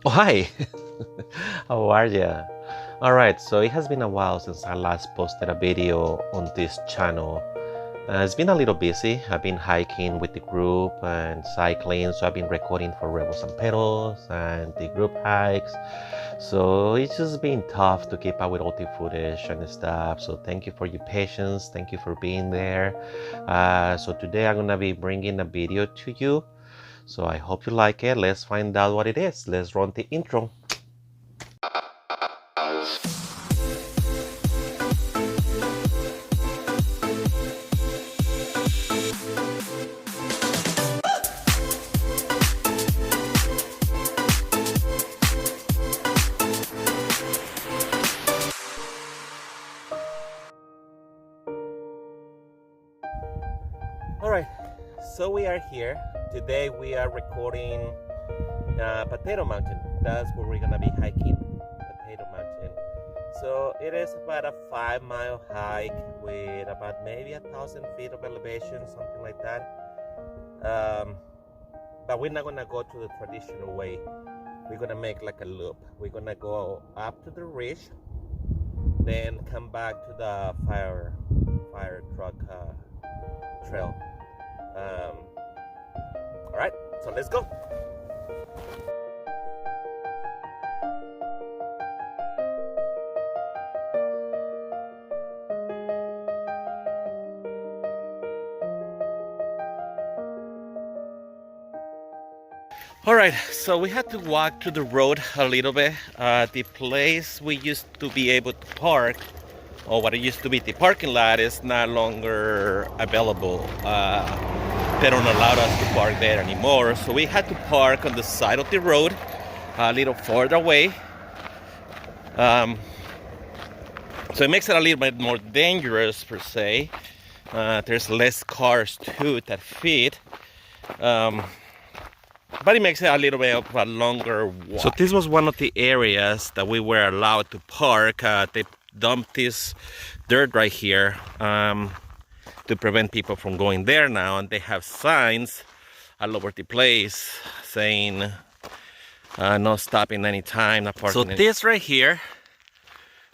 Oh, hi! How are you? Alright, so it has been a while since I last posted a video on this channel. It's been a little busy. I've been hiking with the group and cycling, so I've been recording for Rebels and Pedals and the group hikes. So it's just been tough to keep up with all the footage and stuff. So thank you for your patience. Thank you for being there. So today I'm gonna be bringing a video to you. So I hope you like it. Let's find out what it is. Let's run the intro. Alright, so we are here. Today we are recording Potato Mountain. That's where we're gonna be hiking, Potato Mountain. So it is about a 5-mile hike with about maybe 1,000 feet of elevation, something like that. But we're not gonna go to the traditional way. We're gonna make like a loop. We're gonna go up to the ridge, then come back to the fire truck trail. All right, so let's go. All right, so we had to walk to the road a little bit. The place we used to be able to park, or what it used to be the parking lot, is no longer available. They don't allow us to park there anymore, so we had to park on the side of the road a little further away. So it makes it a little bit more dangerous per se. There's less cars too that fit. But it makes it a little bit of a longer walk. So this was one of the areas that we were allowed to park. They dumped this dirt right here to prevent people from going there now, and they have signs all over the place saying no stopping anytime, no parking. So this right here,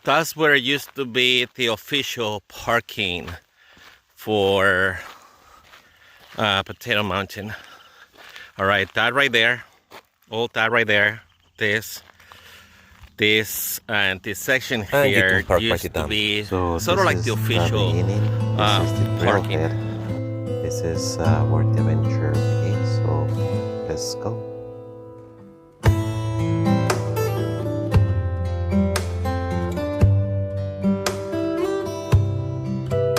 that's where it used to be the official parking for Potato Mountain. All right, that right there, all that right there, this and this section here used to be sort of like the official parking. This is where the adventure begins, so let's go.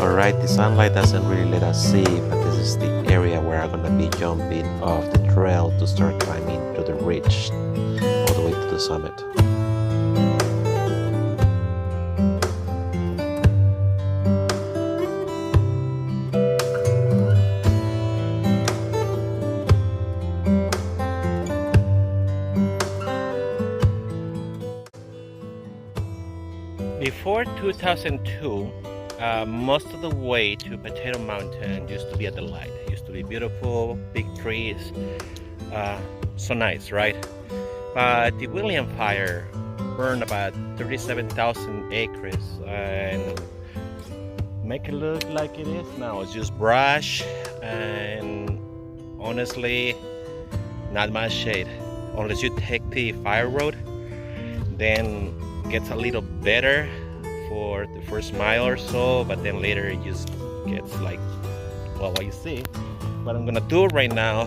Alright, the sunlight doesn't really let us see, but this is the area where I'm gonna be jumping off the trail to start climbing to the ridge all the way to the summit. Before 2002, most of the way to Potato Mountain used to be at the light. It used to be beautiful, big trees, so nice, right? But the William Fire burned about 37,000 acres and make it look like it is now. It's just brush and honestly, not much shade. Unless you take the fire road, then it gets a little better for the first mile or so, but then later it just gets like, well, what you see. What I'm gonna do right now,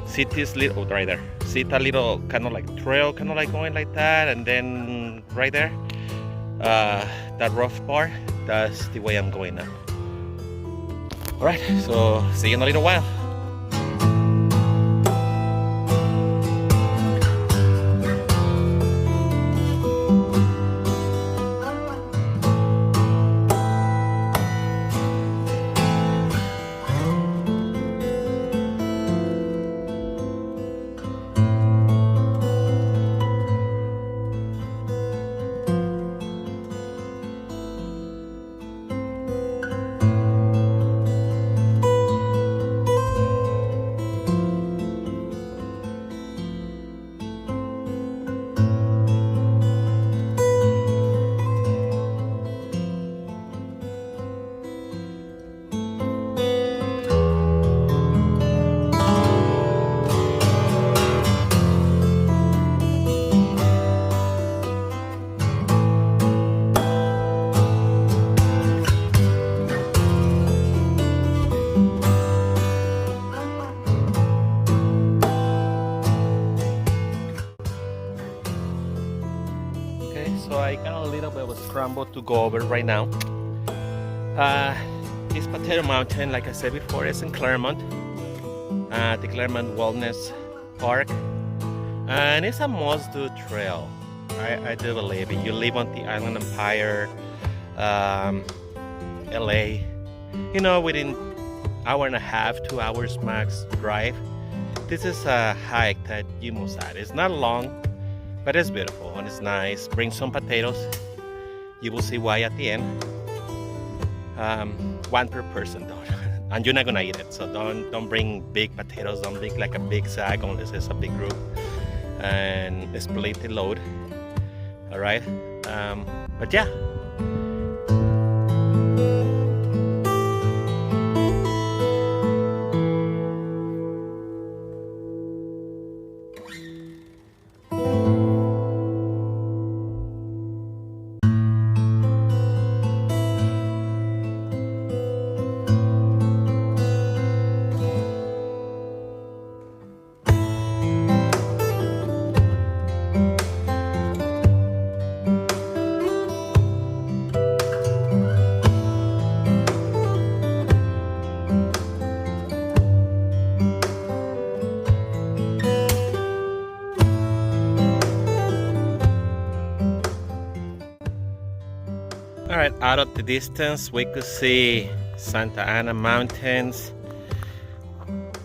see this little, right there, see that little kind of like trail, kind of like going like that, and then right there, that rough part, that's the way I'm going now. All right, so see you in a little while. scramble to go over right now. This Potato Mountain, like I said before, is in Claremont, the Claremont Wellness Park, and it's a must-do trail. I do believe it. You live on the Island Empire, LA, you know, within hour and a half, 2 hours max drive. This is a hike that you must add. It's not long, but it's beautiful and it's nice. Bring some potatoes. You will see why at the end. One per person though, and you're not gonna eat it. So don't bring big potatoes. Don't bring like a big sack unless it's a big group, and split the load. All right, but yeah. All right, out of the distance, we could see Santa Ana Mountains.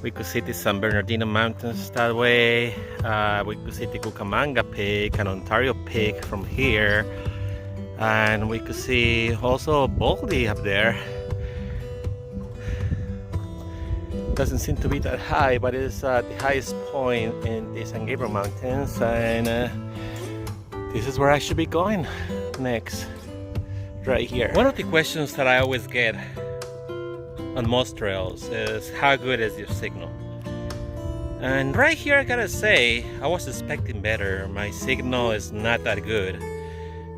We could see the San Bernardino Mountains that way. We could see the Cucamonga Peak and Ontario Peak from here. And we could see also Baldy up there. Doesn't seem to be that high, but it's the highest point in the San Gabriel Mountains. And this is where I should be going next. Right here. One of the questions that I always get on most trails is how good is your signal? And right here I gotta say, I was expecting better. My signal is not that good.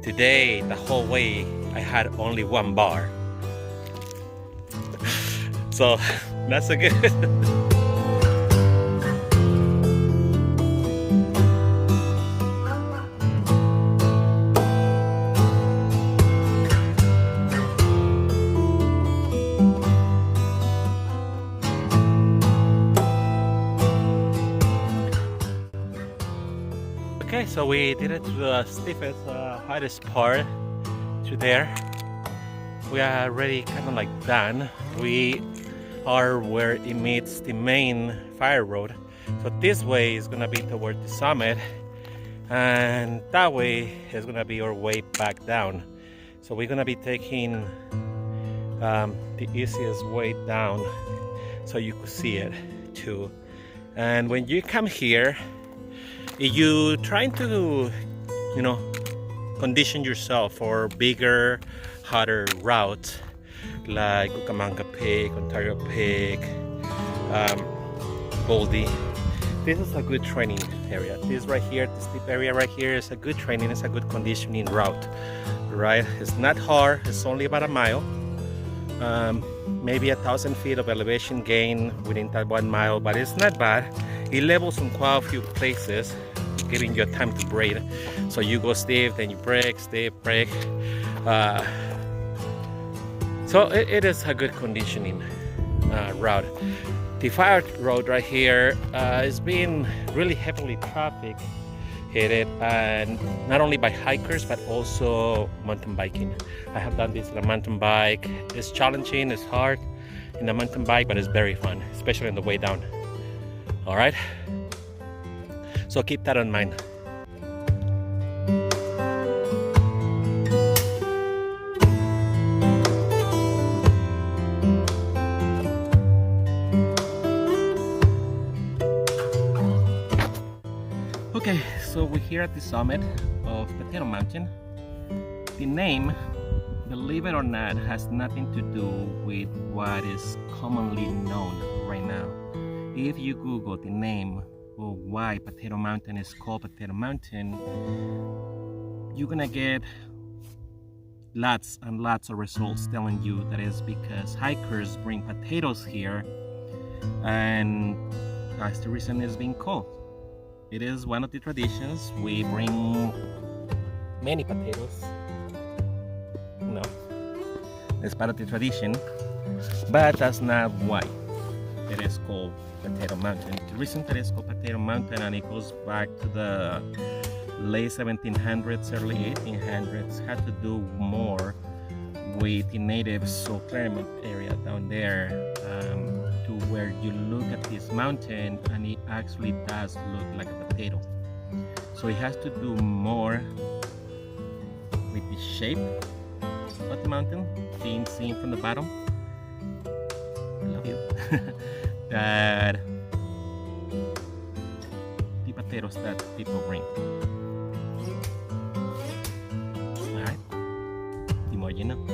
Today, the whole way, I had only 1 bar. So, not so good. Okay, so we did it to the steepest, highest part to there. We are already kind of like done. We are where it meets the main fire road. So this way is gonna be toward the summit, and that way is gonna be our way back down. So we're gonna be taking the easiest way down, so you could see it too. And when you come here, if you trying to, you know, condition yourself for bigger, hotter routes like Cucamonga Peak, Ontario Peak, Baldy, this is a good training area. This right here, this deep area right here is a good training, it's a good conditioning route, right? It's not hard, it's only about a mile. Maybe 1,000 feet of elevation gain within that 1 mile, but it's not bad. It levels in quite a few places, giving you time to breathe. So you go steep, then you break, steep, break. So it is a good conditioning route. The fire road right here is being really heavily trafficked hit, and not only by hikers but also mountain biking. I have done this on a mountain bike. It's challenging, it's hard in a mountain bike, but it's very fun, especially on the way down. All right, so keep that in mind. Okay, so we're here at the summit of Potato Mountain. The name, believe it or not, has nothing to do with what is commonly known right now. If you Google the name of why Potato Mountain is called Potato Mountain, you're gonna get lots and lots of results telling you that is because hikers bring potatoes here, and that's the reason it's being called. It is one of the traditions. We bring many potatoes know, it's part of the tradition, but that's not why it is called Potato Mountain. The reason that it's called Potato Mountain, and it goes back to the late 1700s, early 1800s, had to do more with the natives, so Claremont area down there, to where you look at this mountain and it actually does look like a potato. So it has to do more with the shape of the mountain being seen from the bottom. I love you. That the potatoes that people bring. Alright, the more you know.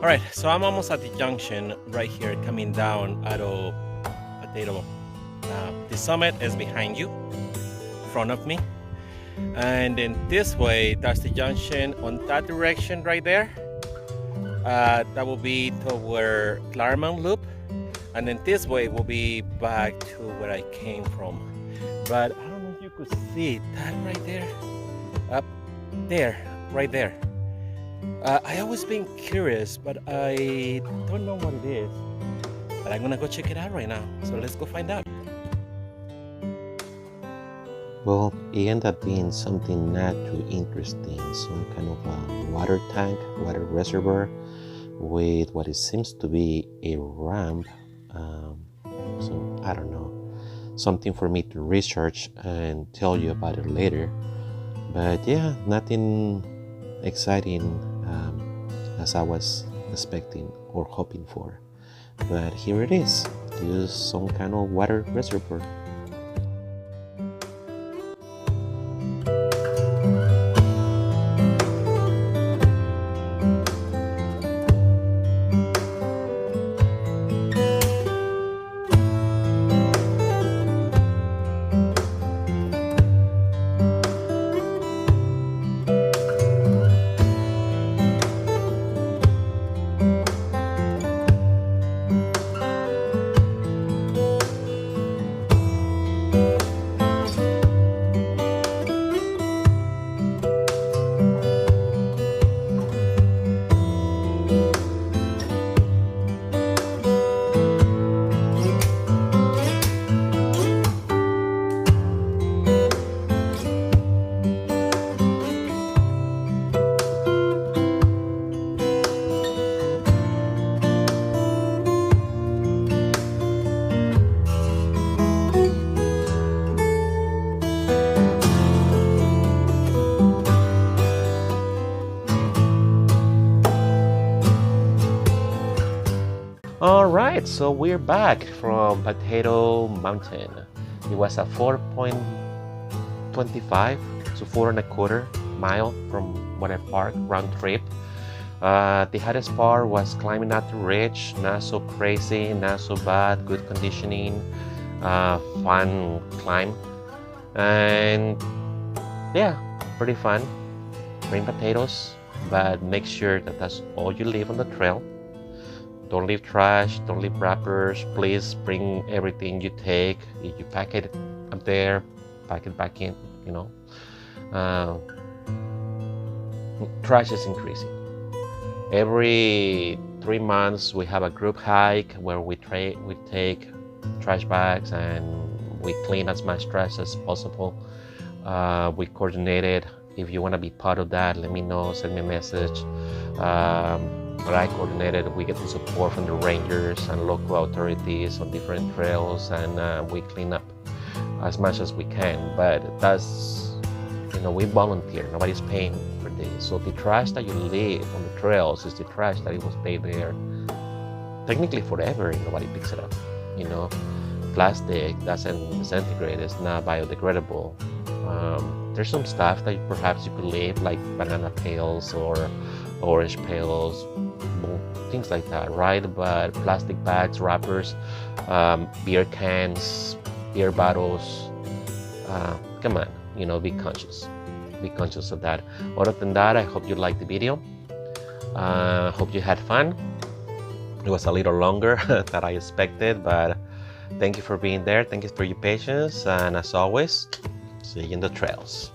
Alright, so I'm almost at the junction right here coming down out of Potato. The summit is behind you, in front of me. And then this way, that's the junction on that direction right there. That will be toward Claremont Loop. And then this way will be back to where I came from. But I don't know if you could see that right there. Up there, right there. I always been curious, but I don't know what it is. But I'm gonna go check it out right now. So let's go find out. Well, it ended up being something not too interesting, some kind of a water tank, water reservoir with what it seems to be a ramp. So I don't know, something for me to research and tell you about it later. But yeah, nothing exciting as I was expecting or hoping for. But here it is, just some kind of water reservoir. Alright, so we're back from Potato Mountain. It was a 4.5 425 to 4.25 miles from where I parked, round trip. The hardest part was climbing up the ridge. Not so crazy, not so bad, good conditioning, fun climb, and yeah, pretty fun. Bring potatoes, but make sure that that's all you leave on the trail. Don't leave trash, don't leave wrappers. Please bring everything you take. If you pack it up there, pack it back in, you know. Trash is increasing. Every 3 months we have a group hike where we take trash bags and we clean as much trash as possible. We coordinated. If you want to be part of that, let me know, send me a message. But I coordinated. We get the support from the rangers and local authorities on different trails, and we clean up as much as we can. But that's, we volunteer. Nobody's paying for this. So the trash that you leave on the trails is the trash that it will stay there technically forever and nobody picks it up. Plastic doesn't disintegrate. It's not biodegradable. There's some stuff that perhaps you could leave, like banana peels or orange peels, things like that, right? But plastic bags, wrappers, beer cans, beer bottles, come on, be conscious. Be conscious of that. Other than that, I hope you liked the video. Hope you had fun. It was a little longer than I expected, but thank you for being there. Thank you for your patience. And as always, see you in the trails.